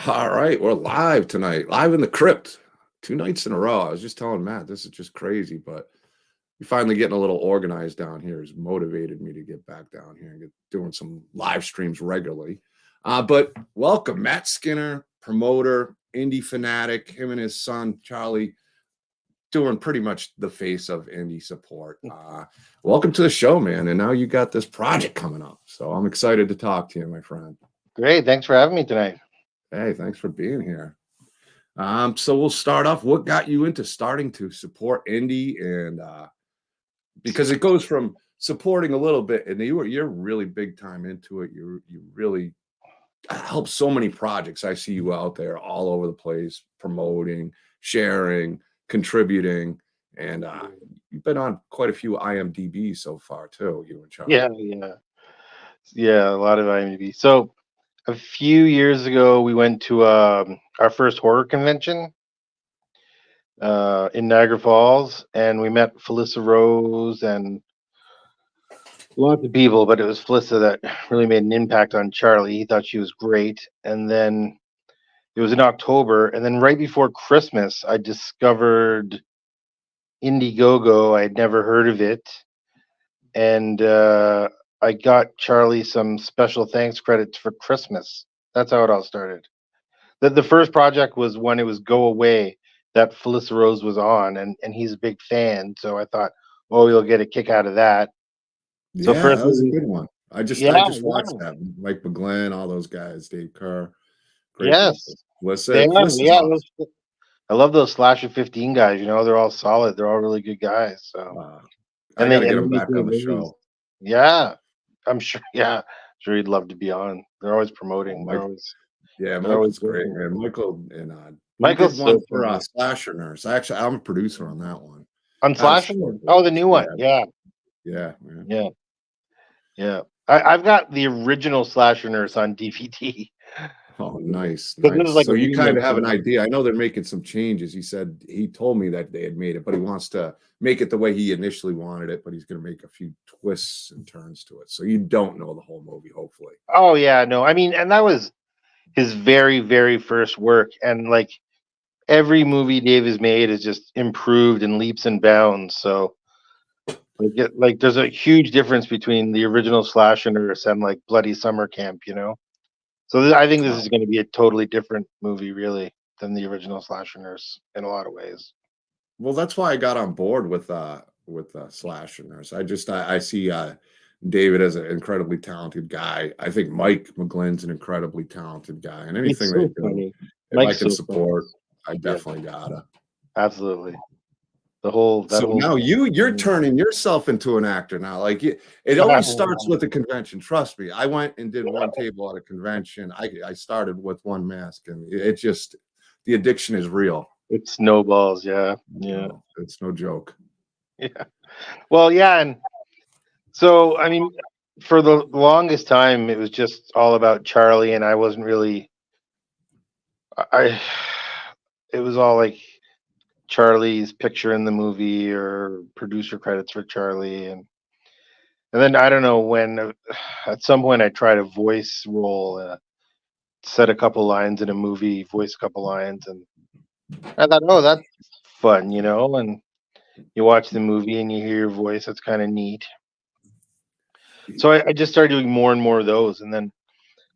All right, we're live tonight, live in the Krypt, 2 nights in a row. I was just telling Matt, this is just crazy, but we finally getting a little organized down here has motivated me to get back down here and get doing some live streams regularly. But welcome, Matt Skinner, promoter, indie fanatic, him and his son Charlie doing pretty much the face of indie support. Welcome to the show, man. And now you got this project coming up, so I'm excited to talk to you, my friend. Great. Thanks for having me tonight. Hey, thanks for being here. So we'll start off. What got you into starting to support indie, and because it goes from supporting a little bit, and you're really big time into it. You really help so many projects. I see you out there all over the place, promoting, sharing, contributing, and you've been on quite a few IMDb so far too. You and Charlie. Yeah. A lot of IMDb. So a few years ago, we went to our first horror convention in Niagara Falls, and we met Felissa Rose and lots of people. But it was Felissa that really made an impact on Charlie. He thought she was great, and then it was in October, and then right before Christmas, I discovered Indiegogo. I had never heard of it, and I got Charlie some special thanks credits for Christmas. That's how it all started. The first project was when it was Go Away that Felissa Rose was on, and he's a big fan. So I thought, oh, you'll get a kick out of that. So Yeah, first, that was a good one. I just yeah, watched that. Mike McGlynn, all those guys, Dave Kerr, great yes, people. they are. Felissa's Yeah, awesome. I love those Slasher 15 guys. They're all solid. They're all really good guys. So I and got they to get and him they make back great on the movies. show. Yeah, I'm sure. Yeah, sure he'd love to be on. They're always promoting. Mike, yeah, They're always Michael's great, working. man. Michael and we did Michael's one so for funny. Slasher Nurse. Actually, I'm a producer on that one. On That was Slasher? so good. Oh, the new one. Yeah, Yeah, man. yeah, yeah. I've got the original Slasher Nurse on DVD. Oh, nice, Because this is nice. like So a you kind remake. of have an idea. I know they're making some changes. He told me that they had made it, but he wants to make it the way he initially wanted it, but he's going to make a few twists and turns to it. So you don't know the whole movie, hopefully. Oh yeah, no. I mean, and that was his very, very first work. And like every movie Dave has made is just improved in leaps and bounds. So like there's a huge difference between the original Slasher Nurse and like Bloody Summer Camp. So I think this is going to be a totally different movie, really, than the original Slasher Nurse in a lot of ways. Well, that's why I got on board with Slasher Nurse. I see David as an incredibly talented guy. I think Mike McGlynn's an incredibly talented guy, and anything So they do, funny. if I Mike's can so support, funny. I definitely gotta. Absolutely. That So whole now you're turning yourself into an actor now. Like it always starts with a convention. Trust me. I went and did one table at a convention. I started with one mask, and it just the addiction is real. it snowballs. Yeah. It's no joke. Yeah. Well, yeah, and so I mean, for the longest time, it was just all about Charlie, and I wasn't really. I. It was all like Charlie's picture in the movie or producer credits for Charlie, and then I don't know when. At some point, I tried a voice role, said a couple lines in a movie, voice a couple lines, and I thought, oh, that's fun. And you watch the movie and you hear your voice. That's kind of neat. So I just started doing more and more of those, and then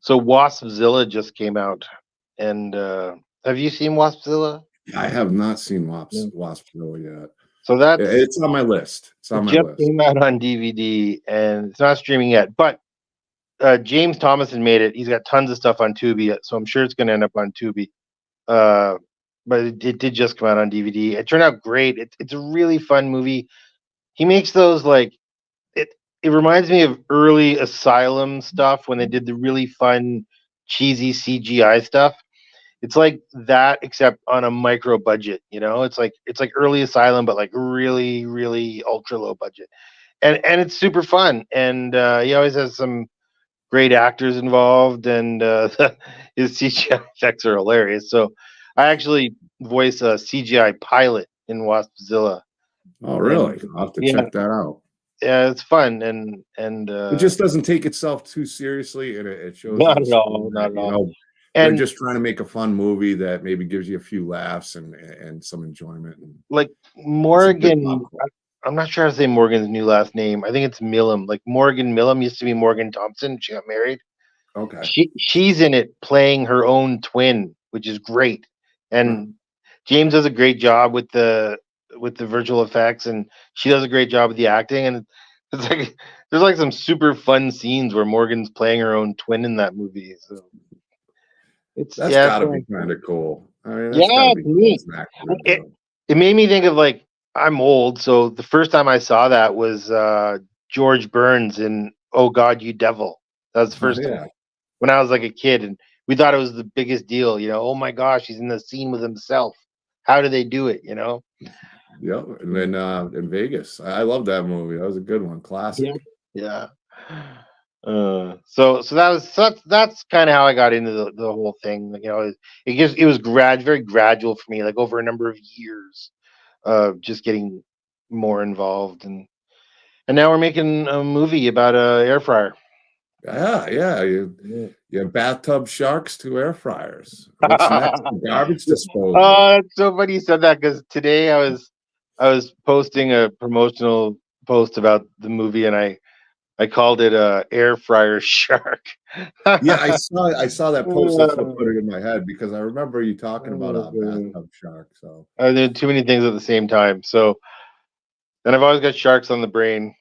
so Waspzilla just came out, and have you seen Waspzilla? I have not seen No. Waspville yet. So that's It's on my list. It's on it my just list. came out on DVD, and it's not streaming yet. But James Thomason made it. He's got tons of stuff on Tubi, so I'm sure it's going to end up on Tubi. But it did just come out on DVD. It turned out great. It's a really fun movie. He makes those like it reminds me of early Asylum stuff when they did the really fun, cheesy CGI stuff. It's like that, except on a micro budget. It's like early Asylum, but like really, really ultra low budget, and it's super fun. And he always has some great actors involved, and his CGI effects are hilarious. So I actually voice a CGI pilot in Waspzilla. Oh, And really? I'll have to yeah, check that out. yeah, it's fun, and It just doesn't take itself too seriously, and it shows not on at screen all, not that at all. they're And just trying to make a fun movie that maybe gives you a few laughs and some enjoyment. And like it's a good Morgan, popcorn. I'm not sure how to say Morgan's new last name. I think it's Millam. Like Morgan Millam used to be Morgan Thompson. She got married. Okay. She's in it playing her own twin, which is great. Huh. And James does a great job with the virtual effects, and she does a great job with the acting. And it's like there's like some super fun scenes where Morgan's playing her own twin in that movie. So it's That's yeah, it's got to be really kind cool. of cool. I mean, that's got to Yeah, be to cool me, as an actor to it do. it made me think of like I'm old, so the first time I saw that was George Burns in "Oh God, You Devil." That was the Oh first time yeah. when I was like a kid, and we thought it was the biggest deal. You know, oh my gosh, he's in the scene with himself. How do they do it? You know? Yep. And then in Vegas, I love that movie. That was a good one. Yeah. Classic. Yeah. So that was that's kind of how I got into the whole thing. Like, you know, it was very gradual for me, like over a number of years of just getting more involved, and now we're making a movie about a air fryer. Yeah, yeah. Yeah. You have bathtub sharks to air fryers. What's next? Garbage disposal. It's so funny you said that because today I was posting a promotional post about the movie, and I called it a air fryer shark. Yeah, I saw that post. That's what put Oh, it in my head because I remember you talking about a God. bathtub shark. So I did too many things at the same time. So, and I've always got sharks on the brain.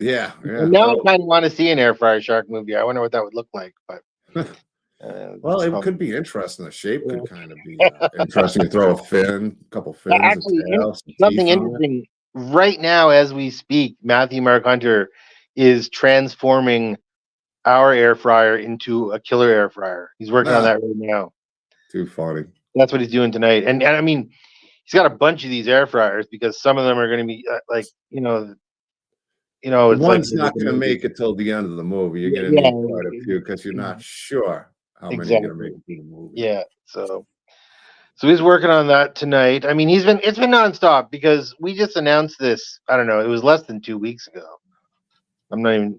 yeah, And yeah. now I Oh, kind of want to see an air fryer shark movie. I wonder what that would look like. But well, it could probably, be interesting. The shape could yeah. kind of be interesting. You throw a fin, a couple fins, a Actually, tail, some something teeth on it. interesting. Right now, as we speak, Matthew Mark Hunter is transforming our air fryer into a killer air fryer. He's working on Nah, that right now. too funny. That's what he's doing tonight. And I mean, he's got a bunch of these air fryers because some of them are going to be like The it's like one's not going to make it till the end of the movie. You're going to yeah, need quite a few because you're not sure how many are going to exactly. make it through the movie. Yeah. So he's working on that tonight. I mean, it's been nonstop because we just announced this. I don't know. It was less than 2 weeks ago. I'm not even.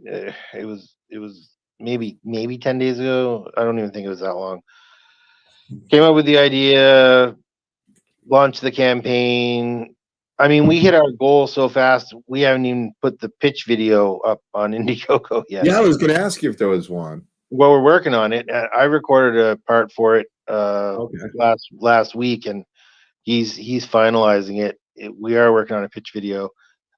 It was maybe 10 days ago. I don't even think it was that long. Came up with the idea, launched the campaign. I mean, we hit our goal so fast. We haven't even put the pitch video up on Indiegogo yet. Yeah, I was going to ask you if there was one. Well, we're working on it. I recorded a part for it Okay. last week, and he's finalizing it. We are working on a pitch video.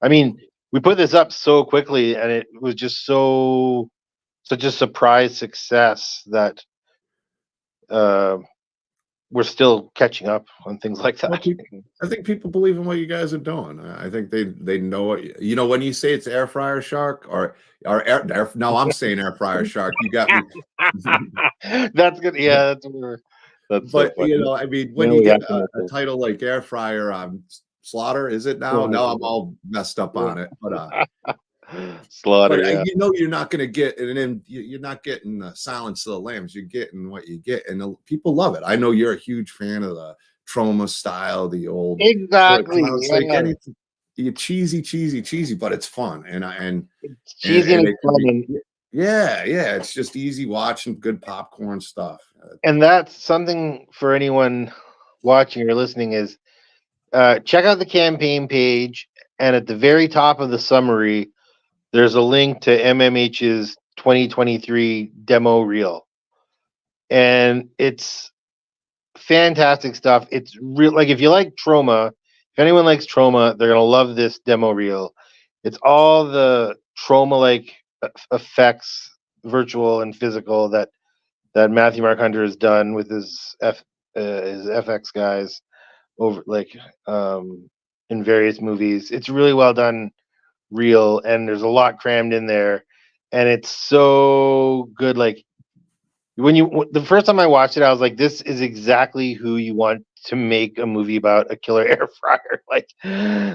I mean, we put this up so quickly, and it was just such a surprise success that uh, we're still catching up on things like Well, that. I think people believe in what you guys are doing. I think they know what you know when you say it's air fryer shark or no, I'm saying air fryer shark. You got me. That's good. Yeah, that's so But you funny. know, I mean, when No, you we get have to make a this. title like air fryer slaughter, is it now? Slaughter, No, I'm all messed up yeah. on it. Slaughter, But yeah. you know you're not going to get, and then you're not getting Silence of the Lambs. You're getting what you get, and people love it. I know you're a huge fan of the Troma style, the old. So it Exactly. sounds like Yeah. anything. You cheesy, but it's fun, It's cheesy and and it's it can fun, be. Yeah, yeah. It's just easy watching good popcorn stuff. and that's something for anyone watching or listening is check out the campaign page, and at the very top of the summary, there's a link to MMH's 2023 demo reel, and it's fantastic stuff. It's real. Like if you like Trauma, if anyone likes Trauma, they're gonna love this demo reel. It's all the Trauma like effects, virtual and physical, that Matthew Mark Hunter has done with his FX guys over in various movies. It's really well done, real, and there's a lot crammed in there, and it's so good. Like the first time I watched it, I was like, this is exactly who you want to make a movie about a killer air fryer. Like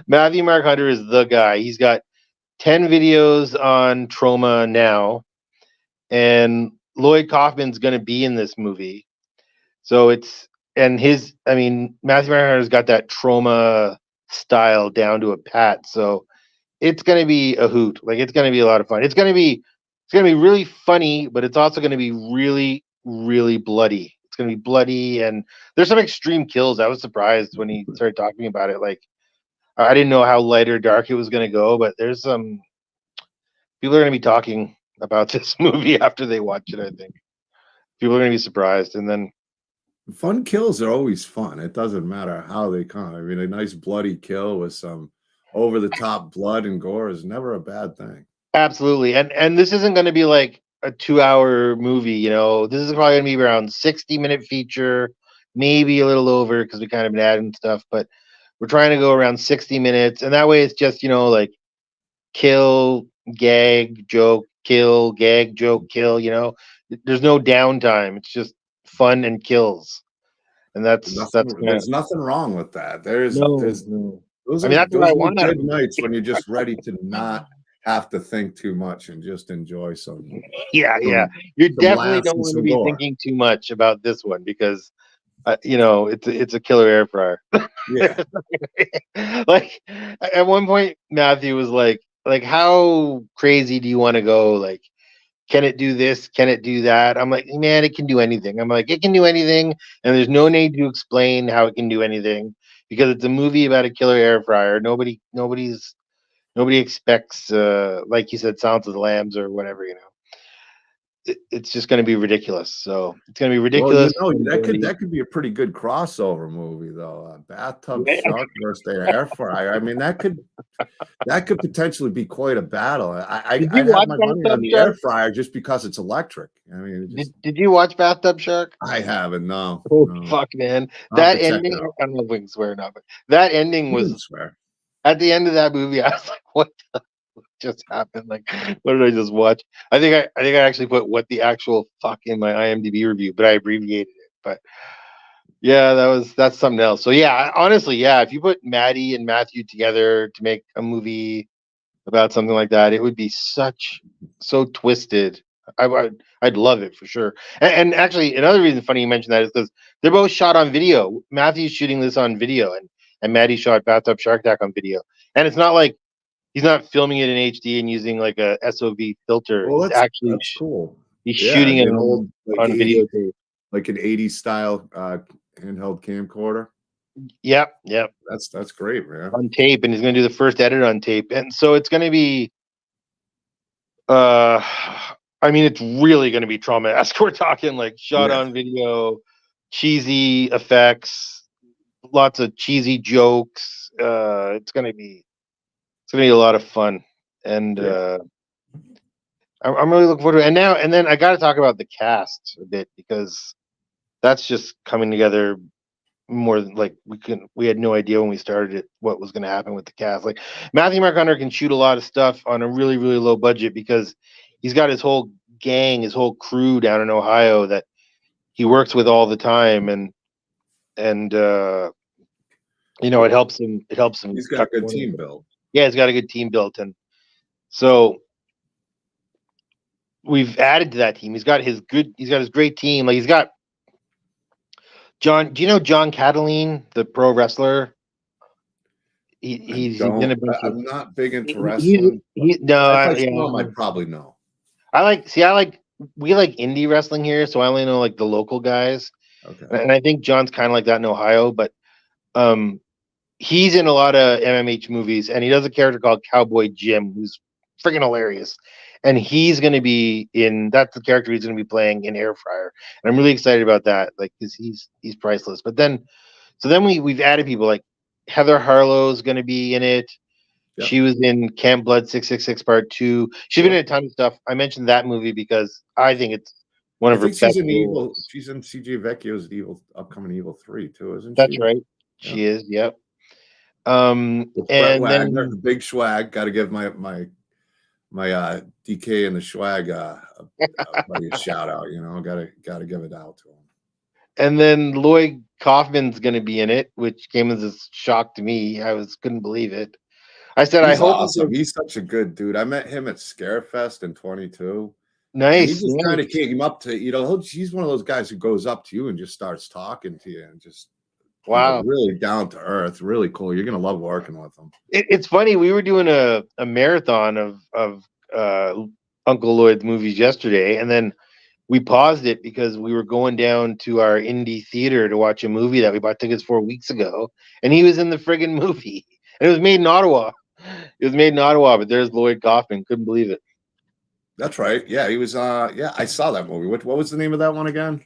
Matthew Mark Hunter is the guy. He's got 10 videos on Trauma now, and Lloyd Kaufman's going to be in this movie. So I mean, Matthew Mark Hunter's got that Trauma style down to a pat. So it's going to be a hoot. Like it's going to be a lot of fun. It's going to be really funny, but it's also going to be really really bloody. It's going to be bloody, and there's some extreme kills. I was surprised when he started talking about it. Like, I didn't know how light or dark it was going to go, but there's some people are going to be talking about this movie after they watch it. I think people are going to be surprised, and then Fun kills are always fun. It doesn't matter how they come. I mean, a nice bloody kill with some over the top blood and gore is never a bad thing. absolutely, and this isn't going to be like a 2 hour movie. You know, this is probably going to be around 60-minute feature, maybe a little over because we kind of been adding stuff, but we're trying to go around 60 minutes, and that way it's just like kill, gag, joke, kill, gag, joke, kill. There's no downtime. It's just fun and kills, and that's kind of There's nothing wrong with that. There's no. those I mean, are that's what those I are the want out of good nights when you're just ready to not have to think too much and just enjoy yeah, yeah. some, You some definitely laughs don't and want to some be gore. thinking too much about this one because it's a killer air fryer. Yeah. Like at one point, Matthew was like, how crazy do you want to go? Like, can it do this? Can it do that? I'm like, man, it can do anything. I'm like, it can do anything, and there's no need to explain how it can do anything because it's a movie about a killer air fryer. Nobody expects, like you said, Silence of the Lambs or whatever. It's just going to be ridiculous. So it's going to be Well, ridiculous. that could be a pretty good crossover movie though. A bathtub Yeah. shark versus the air fryer. I mean, that could potentially be quite a battle. Did you I'd have watch my money Bathtub on the air Shark? fryer just because it's electric. I mean, Did you watch Bathtub Shark? I haven't. No, Oh no. fuck, man! I'll have That to check ending. it out. I don't know if we can swear or not, but that ending You was didn't swear. at the end of that movie. I was like, what just happened? Like, what did I just watch? I think I actually put what the actual fuck in my IMDb review, but I abbreviated it. But yeah, that's something else. So yeah, honestly, yeah, if you put Maddie and Matthew together to make a movie about something like that, it would be so twisted. I'd love it for sure. And actually, another reason funny you mentioned that is because they're both shot on video. Matthew's shooting this on video, and Maddie shot Bathtub Shark Attack on video. And it's not like he's not filming it in HD and using like a SOV filter. Well, He's actually that's cool. he's Yeah, shooting it an old on videotape. like an 80s style handheld camcorder. Yep, That's great, man. on tape, and he's going to do the first edit on tape, and so it's going to be. Uh, I mean, it's really going to be trauma-esque. We're talking like shot Yeah. on video, cheesy effects, lots of cheesy jokes. It's going to be a lot of fun, and Yeah. I'm really looking forward to it. And then I got to talk about the cast a bit because that's just coming together more than like we had no idea when we started it what was going to happen with the cast. Like Matthew McConaughey can shoot a lot of stuff on a really really low budget because he's got his whole gang, his whole crew down in Ohio that he works with all the time, and it helps him. He's got cut a good corners. team built. Yeah, he's got a good team built, and so we've added to that team. He's got his great team. Like he's got John. Do you know John Cataline, the pro wrestler? He's in a bunch of. I'm not big into wrestling. No, If I saw him, I'd probably know. We like indie wrestling here, so I only know like the local guys. Okay. And I think John's kind of like that in Ohio, but he's in a lot of MMH movies, and he does a character called Cowboy Jim, who's freaking hilarious. And he's going to be that's the character he's going to be playing in Air Fryer, and I'm really excited about that, like because he's priceless. But then we've added people like Heather Harlow's going to be in it. Yep. She was in Camp Blood 666 Part 2. She's been in a ton of stuff. I mentioned that movie because I think it's one of her best roles. She's in CJ Vecchio's upcoming Evil 3 too, isn't That's she? right. Yeah. She is. Yep. And then the big swag. Got to give my DK and the swag a shout out. Got to give it out to him. And then Lloyd Kaufman's going to be in it, which came as a shock to me. Couldn't believe it. I said, He's I hope awesome. He's such a good dude. I met him at Scarefest in 22. Nice. He just kind of came up to, he's one of those guys who goes up to you and just starts talking to you and just, wow, really down to earth, really cool. You're going to love working with him. It's funny. We were doing a marathon of Uncle Lloyd's movies yesterday, and then we paused it because we were going down to our indie theater to watch a movie that we bought tickets for weeks ago, and he was in the friggin' movie. And it was made in Ottawa. It was made in Ottawa, but there's Lloyd Kaufman. Couldn't believe it. That's right. Yeah, he was. Yeah, I saw that movie. What was the name of that one again?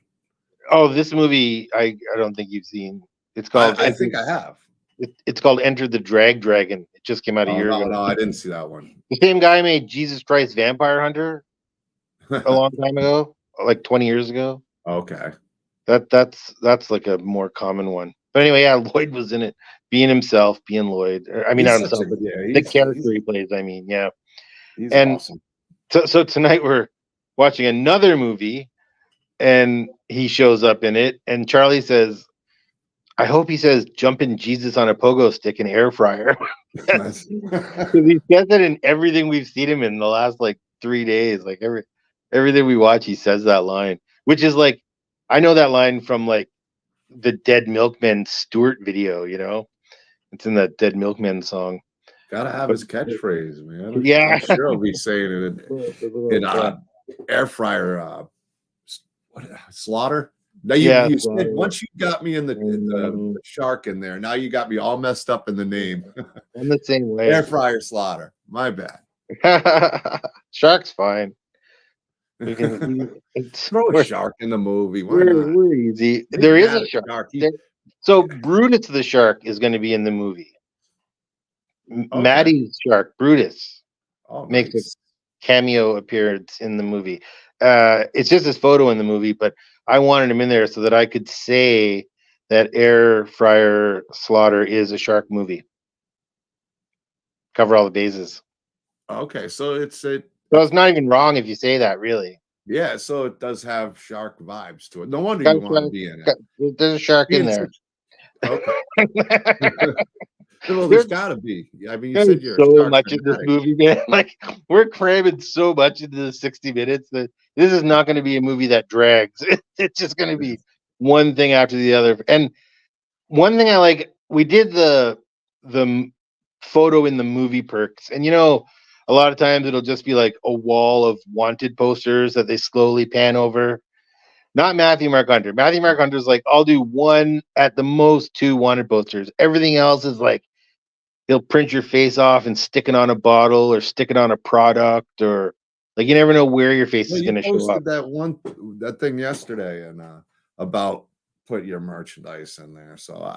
Oh, this movie I don't think you've seen. It's called I think I have. It's called Enter the Drag Dragon. It just came out a Oh year no, ago. no, I didn't see that one. The same guy made Jesus Christ Vampire Hunter a long time ago, like 20 years ago. Okay. That's like a more common one. But anyway, yeah, Lloyd was in it, being himself, being Lloyd. I mean, not himself, but the character he plays. I mean, yeah. He's And awesome. so tonight we're watching another movie, and he shows up in it, and Charlie says, I hope he says jumping Jesus on a pogo stick and air fryer. Because he says it in everything we've seen him in the last like 3 days. Like everything we watch, he says that line, which is like, I know that line from like the Dead Milkmen Stewart video, you know? It's in that Dead Milkmen song. Gotta have his catchphrase, man. Yeah. I'm sure he'll be saying it in air fryer slaughter. Now you said once you got me in the shark in there, now you got me all messed up in the name. I'm the same way. Air fryer slaughter. My bad. Shark's fine. We can throw a shark in the movie. Why not? We're easy. There is a shark. So Brutus the shark is going to be in the movie. Maddie's shark, Brutus, makes a cameo appearance in the movie. It's just his photo in the movie, but I wanted him in there so that I could say that Air Fryer Slaughter is a shark movie. Cover all the bases. Okay, so it's not even wrong if you say that, really. Yeah, so it does have shark vibes to it. No wonder you want to be in it. There's a shark in there. Okay. Well, there's got to be. I mean, you said you're so much in this movie, man. Like we're cramming so much into the 60 minutes that this is not going to be a movie that drags. It's just going to be one thing after the other. And one thing I like, we did the photo in the movie perks, and you know, a lot of times it'll just be like a wall of wanted posters that they slowly pan over. Not Matthew Mark Hunter. Matthew Mark Hunter's like, I'll do one, at the most 2 wanted posters. Everything else is like, he'll print your face off and stick it on a bottle or stick it on a product, or like you never know where your face is going to show up. That thing yesterday and about put your merchandise in there. So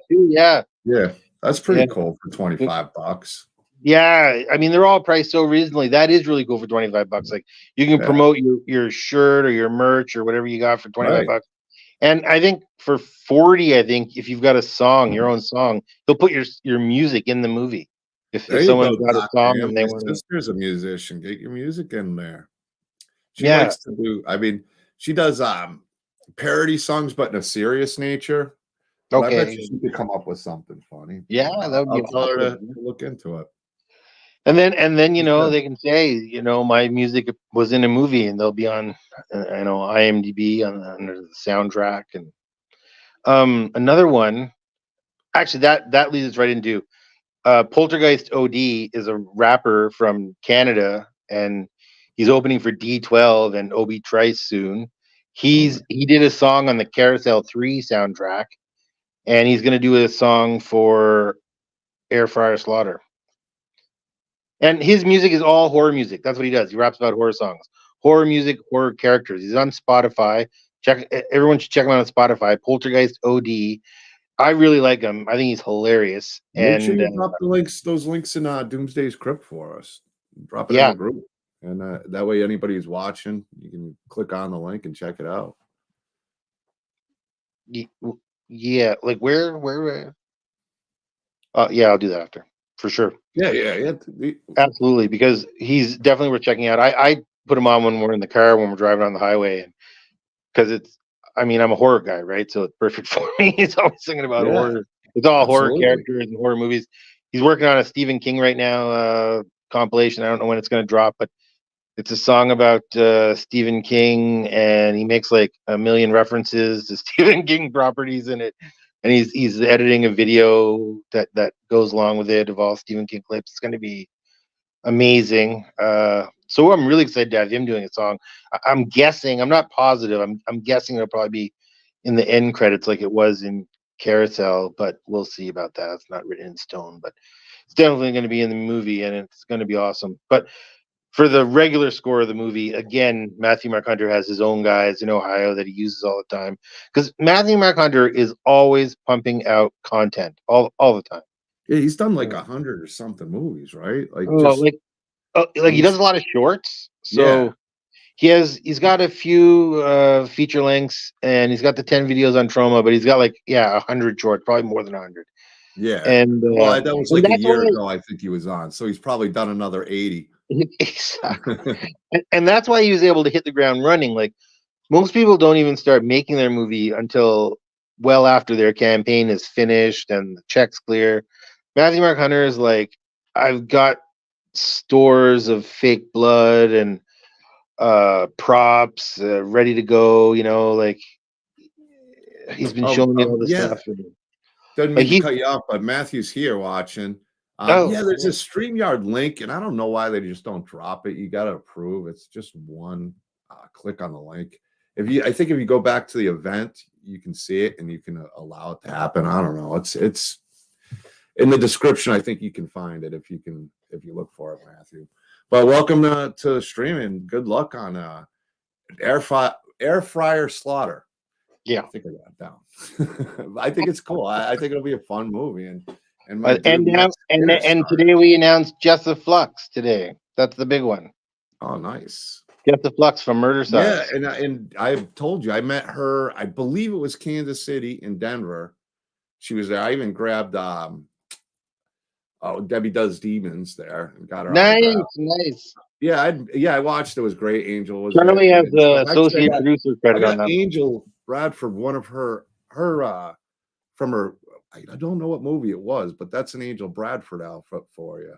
yeah, that's pretty cool for $25. Yeah, I mean they're all priced so reasonably. That is really cool for $25. Like you can promote your shirt or your merch or whatever you got for $25. And I think for 40, I think if you've got a song, your own song, they'll put your music in the movie. If someone's got a song and they want to. My sister's a musician. Get your music in there. She likes to do. I mean, she does parody songs, but in a serious nature. Okay, I bet she could come up with something funny. Yeah, that would be awesome. Look into it. And then you know they can say, you know, my music was in a movie, and they'll be on, you know, IMDb under the soundtrack. And another one, actually that leads us right into Poltergeist OD is a rapper from Canada, and he's opening for D12 and Obi Trice soon. He did a song on the Carousel 3 soundtrack, and he's going to do a song for Air Fryer Slaughter. And his music is all horror music. That's what he does. He raps about horror songs, horror music, horror characters. He's on Spotify. Everyone should check him out on Spotify. Poltergeist OD. I really like him. I think he's hilarious. Make sure you drop those links in Doomsday's Krypt for us. Drop it in the group, and that way anybody who's watching, you can click on the link and check it out. Yeah, like where? Yeah, I'll do that after. For sure. Yeah. Absolutely, because he's definitely worth checking out. I put him on when we're in the car, when we're driving on the highway, and because I'm a horror guy, right? So it's perfect for me. He's always thinking about horror. It's all horror characters and horror movies. He's working on a Stephen King right now compilation. I don't know when it's going to drop, but it's a song about Stephen King, and he makes like a million references to Stephen King properties in it. And he's editing a video that goes along with it of all Stephen King clips. It's going to be amazing. So I'm really excited to have him doing a song. I'm guessing, I'm not positive. I'm guessing it'll probably be in the end credits like it was in Carousel, but we'll see about that. It's not written in stone, but it's definitely going to be in the movie, and it's going to be awesome. But for the regular score of the movie, again, Matthew Mark Hunter has his own guys in Ohio that he uses all the time, because Matthew Mark Hunter is always pumping out content all the time. Yeah, he's done like 100 or something movies, right? Like Oh, just like he does a lot of shorts, yeah, so he's got a few feature lengths, and he's got the 10 videos on trauma, but he's got like 100 shorts, probably more than 100. yeah. And Well, that was and like a that's year why ago, I think he was on. So he's probably done another 80. exactly, and that's why he was able to hit the ground running. Like most people don't even start making their movie until well after their campaign is finished and the checks clear. Matthew Mark Hunter is like, I've got stores of fake blood and props ready to go, like he's been Oh, showing me all this yeah. stuff, and, Doesn't like mean to he's cut you off, but Matthew's here watching. oh Yeah, there's a StreamYard link, and I don't know why they just don't drop it. You got to approve. It's just one click on the link. I think if you go back to the event, you can see it and you can allow it to happen. I don't know. It's in the description. I think you can find it if you look for it, Matthew. But welcome to streaming. Good luck on air fryer slaughter. yeah. I think I got it down. I think it's cool. I think it'll be a fun movie, and my And dude Matt and started. today we announced Jessa Flux today. That's the big one. Oh, nice. Jessa Flux from Murder Yeah, Size. and I told you I met her. I believe it was Kansas City in Denver. She was there. I even grabbed Debbie Does Demons there and got her autograph. Nice. Yeah, I watched. It was great. Angel was Charlie it has and stuff. the Actually, associate producer I credit on got that. Angel Bradford, one of her from her. I don't know what movie it was, but that's an Angel Bradford outfit for you.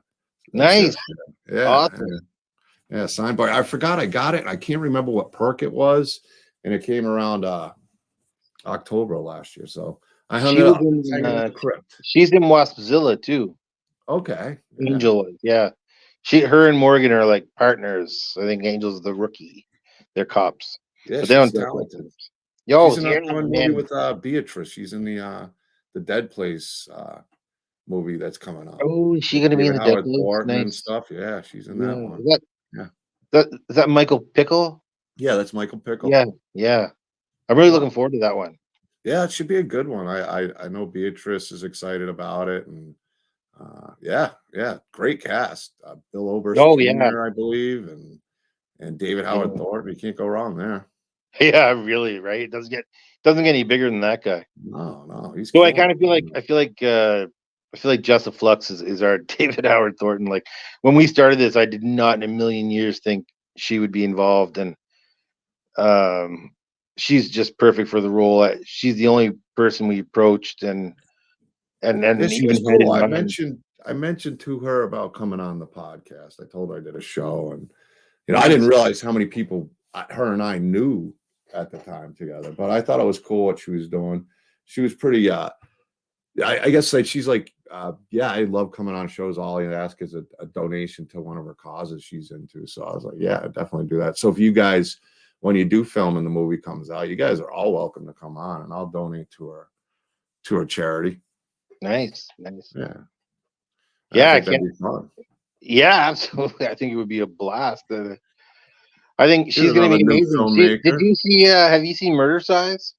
That's Nice, it. Yeah, awesome. yeah. Signed by. I forgot I got it. I can't remember what perk it was, and it came around October last year. So I hung She it was up. It's in. hanging in the crypt. She's in Waspzilla too. Okay. Yeah. Angel was, yeah. Her and Morgan are like partners. I think Angel's the rookie. They're cops, Yeah, but they she's don't talk like talented. cops. Yo, She's in an here's upcoming movie man. with Beatrice. She's in the Dead Place movie that's coming up Oh, is she with gonna be in David the Dead Howard Place? Thornton and Nice. stuff. Yeah, she's in that Yeah. one. Yeah. Is that Michael Pickle? Yeah, that's Michael Pickle. Yeah, yeah. I'm really Yeah. looking forward to that one. Yeah, it should be a good one. I know Beatrice is excited about it, and yeah, great cast. Bill Oberst Oh yeah, Jr., I believe, and David Howard yeah, Thornton. You can't go wrong there. yeah. Really, right? It doesn't get any bigger than that guy. No, he's So I killing kind of feel like it. Jessa Flux is our David Howard Thornton. Like when we started this, I did not in a million years think she would be involved, and um, she's just perfect for the role. She's the only person we approached and Yeah, and she was even had cool. in mind. I mentioned to her about coming on the podcast. I told her I did a show, and I didn't Nice. realize how many people her and I knew at the time together. But I thought it was cool what she was doing. She was pretty. I guess like she's like, yeah, I love coming on shows. All I ask is a donation to one of her causes she's into. So I was like, yeah, I'd definitely do that. So if you guys, when you do film and the movie comes out, you guys are all welcome to come on, and I'll donate to her charity. Nice. Yeah, I Yeah, I think that'd can't. be fun. Yeah, absolutely. I think it would be a blast. I think Here's she's going to another be new amazing. Did filmmaker. you see? Have you seen Murder Size?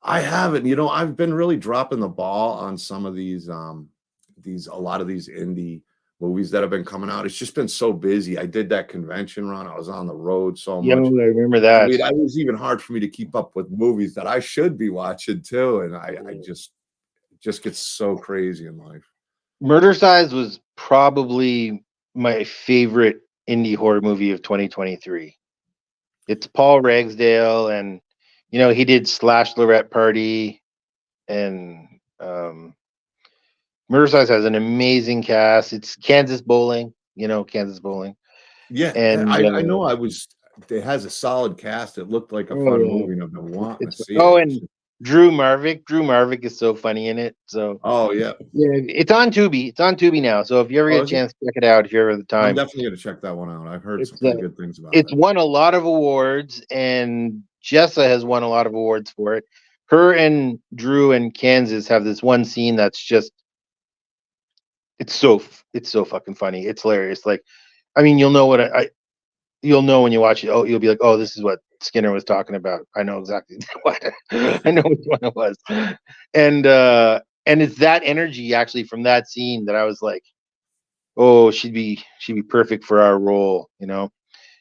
I haven't. I've been really dropping the ball on some of these a lot of these indie movies that have been coming out. It's just been so busy. I did that convention run. I was on the road so Yo, much. I remember I that. mean, it was even hard for me to keep up with movies that I should be watching too. And I just get so crazy in life. Murder Size was probably my favorite indie horror movie of 2023. It's Paul Ragsdale, and he did Slash Lorette Party, and Murder Size has an amazing cast. It's Kansas Bowling, Kansas Bowling, Yeah, and I know it has a solid cast. It looked like a oh fun yeah, movie, and I've been wanting to it's see it. Drew Marvick. Drew Marvick is so funny in it. So Oh yeah. yeah, it's on Tubi. It's on Tubi now. So if you ever Oh, get a is it? chance, check it out if you ever have the I'm time. definitely gonna check that one out. I've heard some It's pretty good things about it's it. won a lot of awards, and Jessa has won a lot of awards for it. Her and Drew and Kansas have this one scene that's just it's so fucking funny. It's hilarious. Like, I mean, you'll know what you'll know when you watch it. Oh, you'll be like, oh, this is what Skinner was talking about. I know exactly what I know which one it was, and it's that energy actually from that scene that I was like, oh, she'd be perfect for our role. You know,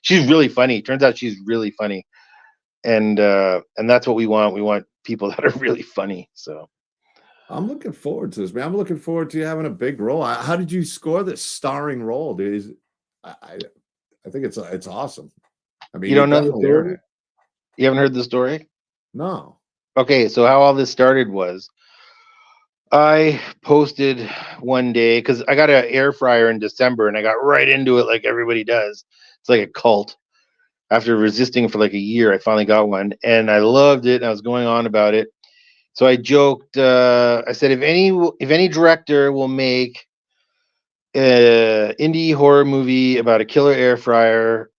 she's really funny. Turns out she's really funny, and that's what we want. We want people that are really funny. So I'm looking forward to this, man. I'm looking forward to you having a big role. How did you score this starring role, dude? I, I I think it's awesome. I mean, you you don't know the definitely earn story? it. You haven't heard the story? No. Okay, so how all this started was I posted one day because I got an air fryer in December and I got right into it like everybody does. It's like a cult. After resisting for like a year, I finally got one and I loved it. And I was going on about it. So I joked. I said, if any director will make an indie horror movie about a killer air fryer,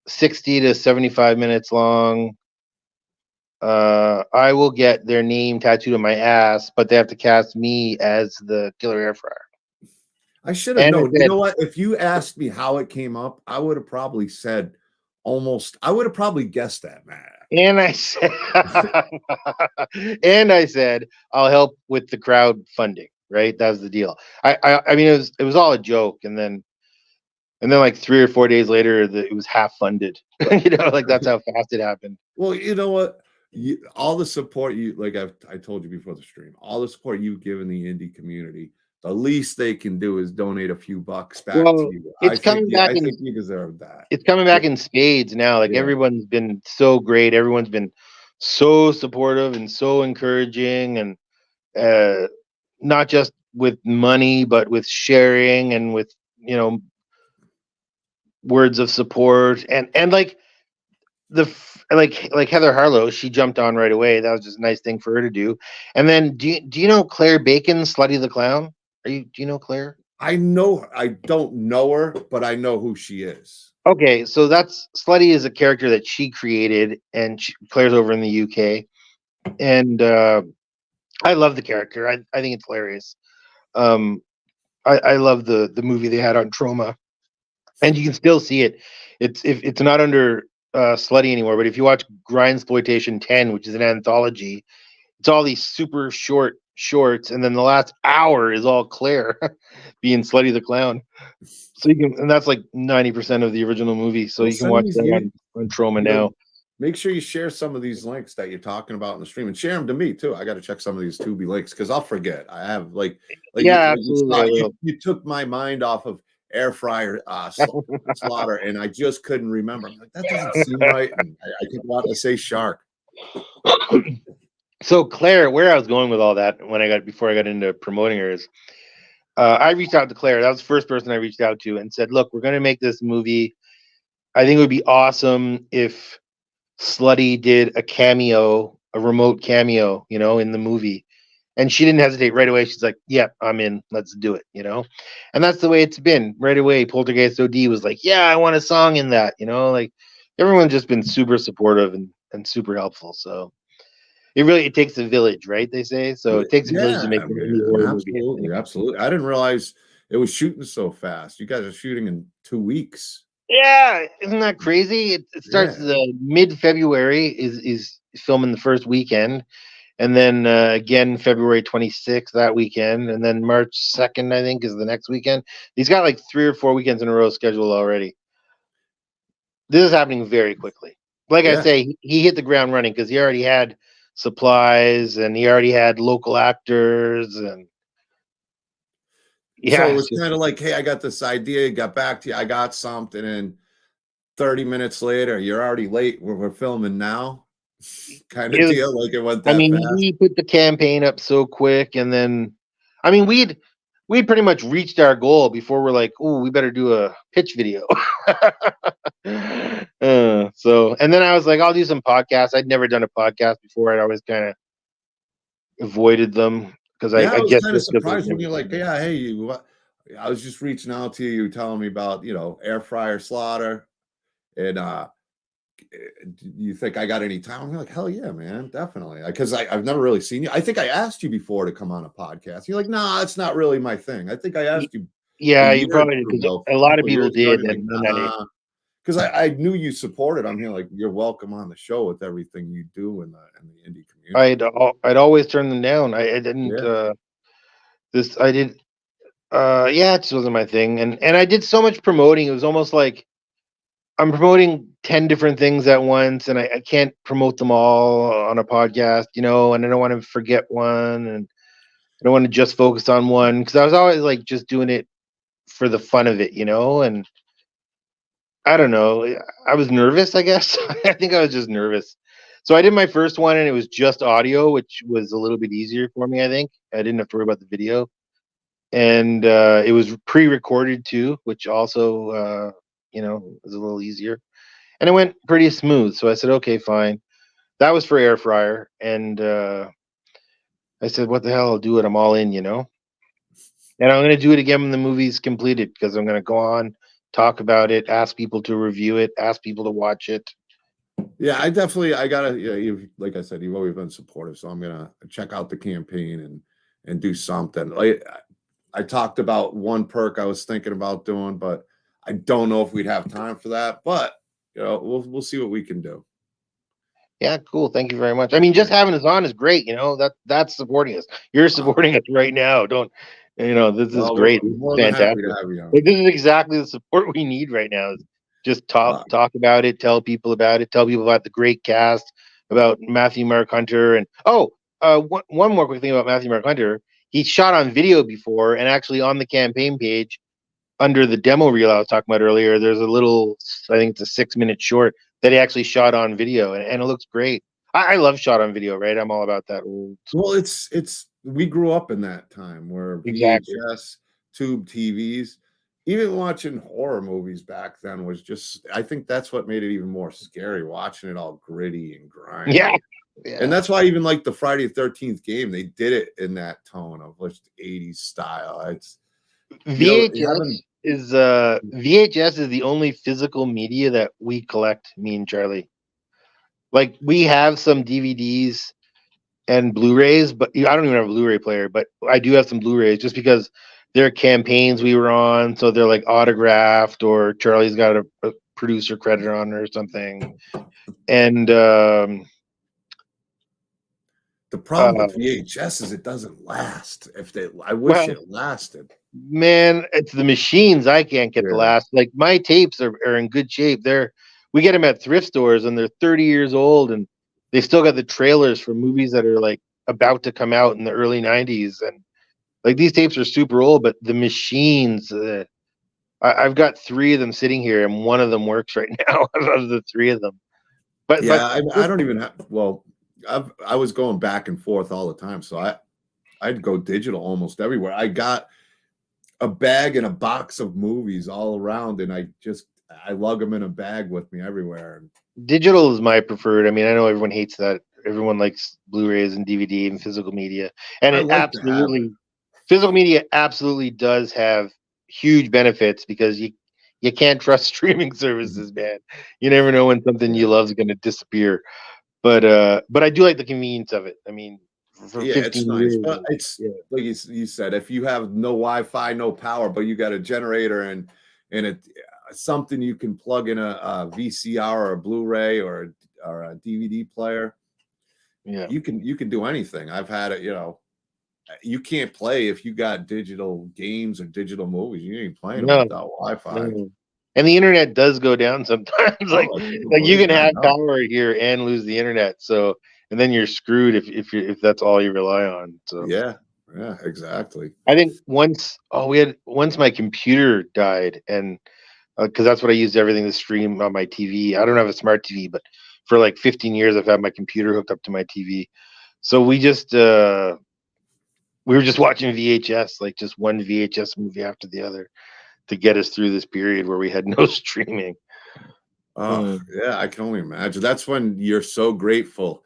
60 to 75 minutes long, I will get their name tattooed on my ass, but they have to cast me as the killer air fryer. I should have And I known. You said, know what? If you asked me how it came up, I would have probably said I would have probably guessed that, man. and I said, and I said, I'll help with the crowd funding. Right, that was the deal. I mean, it was all a joke, and then like 3 or 4 days later, it was half funded. Like that's how fast it happened. Well, you know what? All the support like I told you before the stream, all the support you've given the indie community, the least they can do is donate a few bucks back to Well, you. it's coming back I in think you deserve that. it's coming back in spades now. Like Yeah. everyone's been so great. Everyone's been so supportive and so encouraging, and uh, not just with money, but with sharing and with you know words of support and like like Heather Harlow, she jumped on right away. That was just a nice thing for her to do. And then do you know Claire Bacon, Slutty the Clown? Do you know Claire? I don't know her, but I know who she is. Okay, so that's Slutty is a character that she created, and Claire's over in the UK, and I love the character. I think it's hilarious. Um, I love the movie they had on Trauma, and you can still see it. It's not under Slutty anymore, but if you watch Grindsploitation 10, which is an anthology, it's all these super short shorts, and then the last hour is all Claire being Slutty the Clown. So you can, and that's like 90% of the original movie. So Well, you can send watch these that you on Trauma you know, now. make sure you share some of these links that you're talking about in the stream and share them to me too. I got to check some of these Tubi links because I'll forget. I have Yeah, like you absolutely, saw I will. you took my mind off of air fryer slaughter and I just couldn't remember. I'm like, that doesn't seem right. And I kept wanting to say shark. So Claire, where I was going with all that before I got into promoting her is, I reached out to Claire. That was the first person I reached out to and said, "Look, we're going to make this movie. I think it would be awesome if Slutty did a remote cameo, in the movie." And she didn't hesitate right away. She's like, "Yep, I'm in. Let's do it." And that's the way it's been right away. Poltergeist OD was like, "Yeah, I want a song in that." Like everyone's just been super supportive and super helpful. So it takes a village, right? They say so. It takes a village to Yeah, make I an mean, indie horror movie, I absolutely, think. absolutely. I didn't realize it was shooting so fast. You guys are shooting in 2 weeks. Yeah, isn't that crazy? It starts Yeah. the mid-February is filming the first weekend, and then again February 26th that weekend, and then March 2nd I think is the next weekend. He's got like 3 or 4 weekends in a row scheduled already. This is happening very quickly. Like I Yeah. say, he hit the ground running because he already had supplies and he already had local actors, and So yeah, it it's was just kind of like, hey, I got this idea, got back to you, I got something, and 30 minutes later, you're already late. We're filming now, kind of it was. deal. Like it went I that mean, fast. he put the campaign up so quick, and then, I mean, we'd pretty much reached our goal before we're like, oh, we better do a pitch video. So, and then I was like, I'll do some podcasts. I'd never done a podcast before. I'd always kind of avoided them because Yeah, I I was guess kind of just because I was surprised when never you're like, done it. yeah, hey, I was just reaching out to you. You were telling me about, air fryer slaughter. And do you think I got any time? I'm like, hell yeah, man, definitely. Because I've never really seen you. I think I asked you before to come on a podcast. You're like, nah, it's not really my thing. I think I Y- asked you a Yeah, year you or probably did two because ago, a a lot of couple people years ago, and did, you're like, and then I nah. Because I knew you supported. I'm here like you're welcome on the show with everything you do in the indie community. I'd always turn them down. I didn't Yeah. this I did yeah, it just wasn't my thing, and I did so much promoting. It was almost like I'm promoting 10 different things at once, and I can't promote them all on a podcast, and I don't want to forget one, and I don't want to just focus on one because I was always like just doing it for the fun of it, and I don't know. I was nervous, I guess. I think I was just nervous. So I did my first one and it was just audio, which was a little bit easier for me, I think. I didn't have to worry about the video. And it was pre-recorded too, which also was a little easier. And it went pretty smooth. So I said, okay, fine. That was for air fryer. And I said, what the hell? I'll do it. I'm all in. And I'm going to do it again when the movie's completed because I'm going to go on, talk about it, ask people to review it, ask people to watch it. Yeah, I gotta. Yeah, you've like I said, you've always been supportive, so I'm gonna check out the campaign and do something. Like I talked about one perk I was thinking about doing, but I don't know if we'd have time for that. But we'll see what we can do. Yeah, cool. Thank you very much. I mean, just having us on is great. That's supporting us. You're Uh, supporting us right now. Don't this is well, great. we're This is more than happy to fantastic. have you on. Like this is exactly the support we need right now. Is just talk about it, tell people about it, tell people about the great cast, about Matthew Mark Hunter, and one more quick thing about Matthew Mark Hunter. He shot on video before, and actually on the campaign page under the demo reel I was talking about earlier, there's a little, I think it's a 6-minute short that he actually shot on video, and it looks great. I love shot on video, right? I'm all about that old Well, school. it's we grew up in that time where Exactly. VHS, tube TVs, even watching horror movies back then was just. I think that's what made it even more scary, watching it all gritty and Yeah. grimy. And Yeah. that's why even like the Friday the 13th game, they did it in that tone of just 80s style. It's VHS having VHS is the only physical media that we collect, me and Charlie. Like we have some DVDs and Blu-rays, but I don't even have a Blu-ray player, but I do have some Blu-rays just because they're campaigns we were on, so they're like autographed or Charlie's got a producer credit on it or something. And the problem uh with VHS is it doesn't last. I wish well, it lasted. man, it's the machines I can't get the Yeah. last. Like my tapes are in good shape. We get them at thrift stores and they're 30 years old and they still got the trailers for movies that are like about to come out in the early 90s. And like these tapes are super old, but the machines, I've got 3 of them sitting here, and one of them works right now of the 3 of them. But Yeah, I don't even have. Well, I was going back and forth all the time, so I'd go digital almost everywhere. I got a bag and a box of movies all around, and I lug them in a bag with me everywhere. And digital is my preferred. I mean, I know everyone hates that. Everyone likes Blu-rays and DVD and physical media, and I it like to have it. absolutely physical media absolutely does have huge benefits because you can't trust streaming services, man. You never know when something Yeah, you love is going to disappear. But I do like the convenience of it. I mean, for yeah, it's 15 nice, years, but it's yeah, like you said, if you have no Wi-Fi, no power, but you got a generator and it something you can plug in a VCR or a Blu-ray or a DVD player, yeah. you can do anything. I've had it. You can't play if you got digital games or digital movies. You ain't playing them No, without Wi-Fi. no. And the internet does go down sometimes. like Oh, like you can I have know. power here and lose the internet. So and then you're screwed if that's all you rely on. So Yeah, yeah, exactly. I think once my computer died and because that's what I used everything to stream on my TV. I don't have a smart TV, but for like 15 years I've had my computer hooked up to my TV. So we were just watching VHS, like just one VHS movie after the other to get us through this period where we had no streaming. Oh, Mm. yeah, I can only imagine. That's when you're so grateful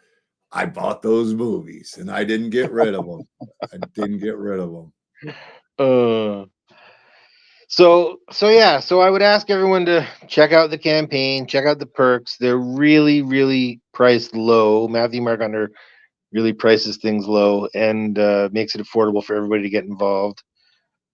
I bought those movies and I didn't get rid of them. I didn't get rid of them. Uh, so I would ask everyone to check out the campaign, check out the perks. They're really, really priced low. Matthew Mark Under really prices things low and makes it affordable for everybody to get involved.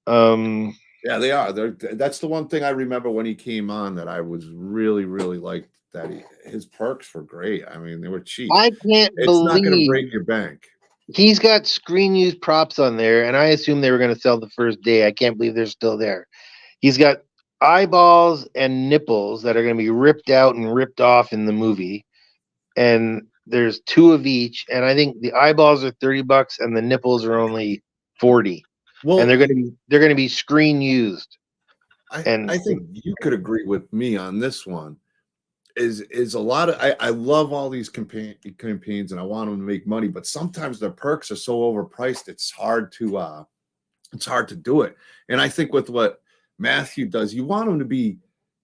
Yeah, they are. That's the one thing I remember when he came on that I was really, really liked that his perks were great. I mean, they were cheap. I can't It's not going to believe break your bank. he's got screen use props on there, and I assume they were going to sell the first day. I can't believe they're still there. He's got eyeballs and nipples that are going to be ripped out and ripped off in the movie, and there's two of each. And I think the eyeballs are $30 and the nipples are only 40. Well, and they're going to be screen used. I think you could agree with me on this one. Is a lot of I love all these campaigns and I want them to make money, but sometimes the perks are so overpriced it's hard to do it. And I think with what Matthew does, you want them to be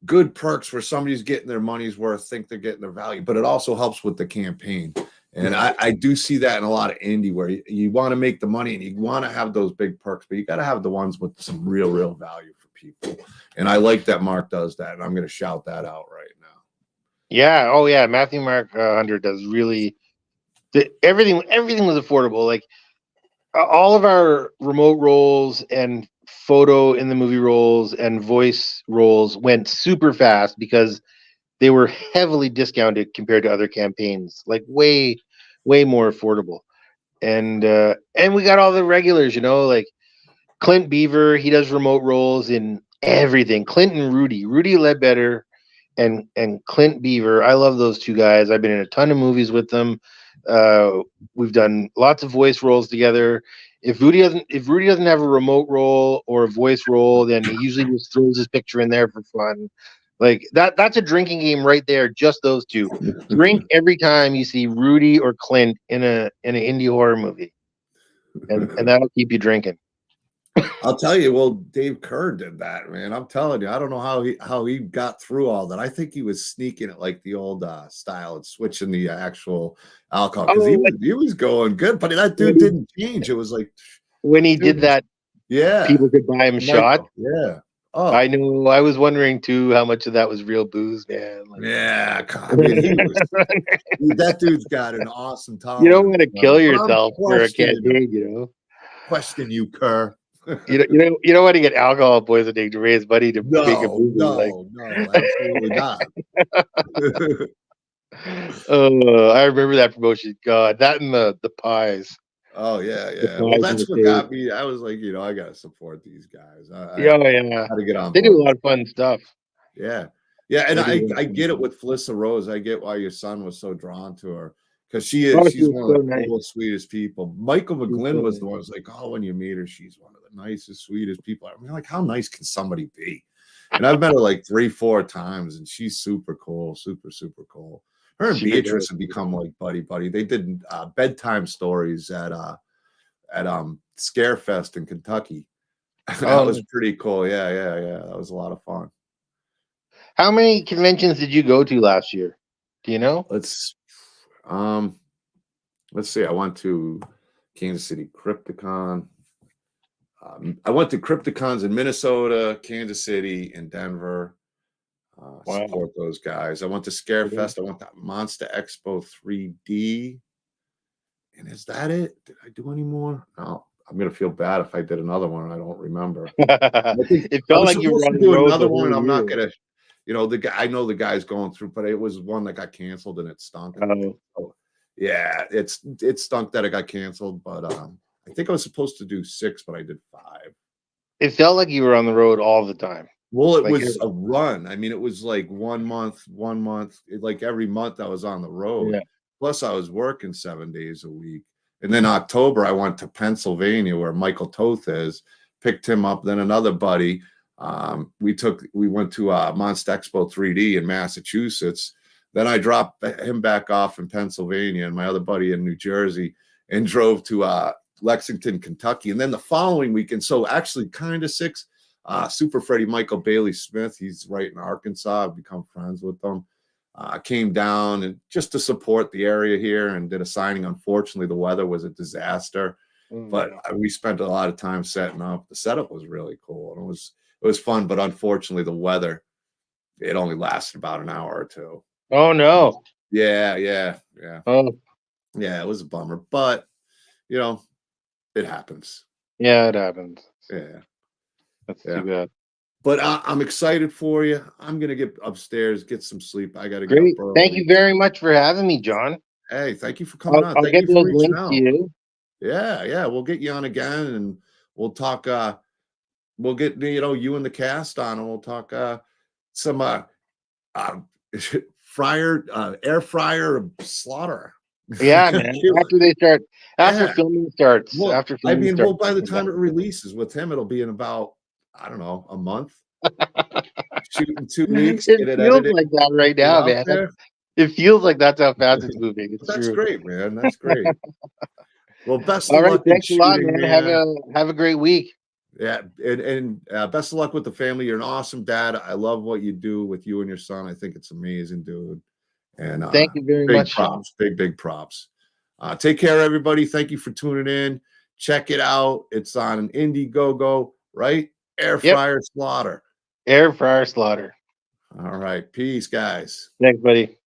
good perks where somebody's getting their money's worth, think they're getting their value, but it also helps with the campaign. And I do see that in a lot of indie where you want to make the money and you want to have those big perks, but you got to have the ones with some real value for people. And I like that Mark does that, and I'm going to shout that out right now. Yeah. Oh, yeah. Matthew Mark Hunter does really everything. Everything was affordable. Like all of our remote roles and photo in the movie roles and voice roles went super fast because they were heavily discounted compared to other campaigns, like way more affordable. And we got all the regulars, like Clint Beaver. He does remote roles in everything. Clint and Rudy Ledbetter and Clint Beaver. I love those two guys. I've been in a ton of movies with them. We've done lots of voice roles together. If Rudy doesn't have a remote role or a voice role, then he usually just throws his picture in there for fun. Like that's a drinking game right there. Just those two. Drink every time you see Rudy or Clint in an indie horror movie, and that'll keep you drinking. I'll tell you, well, Dave Kerr did that, man. I'm telling you, I don't know how he got through all that. I think he was sneaking it like the old style and switching the actual alcohol because he was going good, but that dude didn't change. It was like when he did that, yeah, people could buy him shot. Yeah. Oh, I know. I was wondering too how much of that was real booze, man. Like, yeah, I mean, that dude's got an awesome tolerance. You don't want to kill yourself for a campaign, Question you, Kerr. You don't want to get alcohol poisoning to raise money to make a movie. No, absolutely not. I remember that promotion. God, that and the pies. Oh yeah. Well, that's what got me. I was like, I gotta support these guys. Yeah. Gotta get on. They do a lot of fun stuff. Yeah, and I get it with Felissa Rose. I get why your son was so drawn to her because she's one of the coolest, sweetest people. Michael McGlynn was the one who was like, oh, when you meet her, she's one of the nicest, sweetest people. I mean, like, how nice can somebody be? And I've met her like 3-4 times, and she's super cool, super cool. Her and Beatrice have become like buddy. They did bedtime stories at Scarefest in Kentucky. That was pretty cool. Yeah. That was a lot of fun. How many conventions did you go to last year? Do you know? Let's see. I went to Kansas City Krypticon. I went to Krypticons in Minnesota, Kansas City, and Denver. Support those guys. I went to Scarefest. I went to Monster Expo 3D. And is that it? Did I do any more? No. I'm gonna feel bad if I did another one and I don't remember. It felt like you were on do another one. I'm not gonna, the guy. I know the guy's going through, but it was one that got canceled and it stunk. So, yeah, it stunk that it got canceled. But I think I was supposed to do 6, but I did 5. It felt like you were on the road all the time. Well, it was a run. I mean, it was like 1 month. Like every month I was on the road. Yeah. Plus, I was working 7 days a week. And then October, I went to Pennsylvania where Michael Toth is, picked him up. Then another buddy, we went to Monster Expo 3D in Massachusetts. Then I dropped him back off in Pennsylvania and my other buddy in New Jersey and drove to Lexington, Kentucky. And then the following weekend, so actually kind of 6, Super Freddie Michael Bailey Smith. He's right in Arkansas. I've become friends with him. came down and just to support the area here and did a signing. Unfortunately, the weather was a disaster, but we spent a lot of time setting up. The setup was really cool, and it was fun. But unfortunately, the weather, it only lasted about an hour or two. Oh no! Yeah. Oh Yeah, it was a bummer, but you know, it happens. yeah, it happens. Yeah, That's yeah. too bad. But I'm excited for you. I'm gonna get upstairs, get some sleep. I got to get up Great. Thank you early. very much for having me, John. Hey, thank you for coming on. I'll Thank get you for those reaching links to out. you. Yeah, we'll get you on again, and we'll talk. We'll get you and the cast on, and we'll talk some uh air fryer slaughter. Yeah, man. After Yeah. filming starts, Well, after I filming mean, starts. by the time it releases with him, it'll be in about, I don't know, a month. Shoot in 2 weeks, It get it feels edited, like that right get it now, out man. there. It feels like that's how fast it's moving. It's That's true. great, man. That's great. Well, best All of right. luck in Thanks a lot, shooting, man. man. Have a great week. Yeah, and best of luck with the family. You're an awesome dad. I love what you do with you and your son. I think it's amazing, dude. And Thank you very big much, John. props, big props. Take care, everybody. Thank you for tuning in. Check it out. It's on an Indiegogo, right? Air Yep. fryer slaughter. Air fryer slaughter. All right. Peace, guys. Thanks, buddy.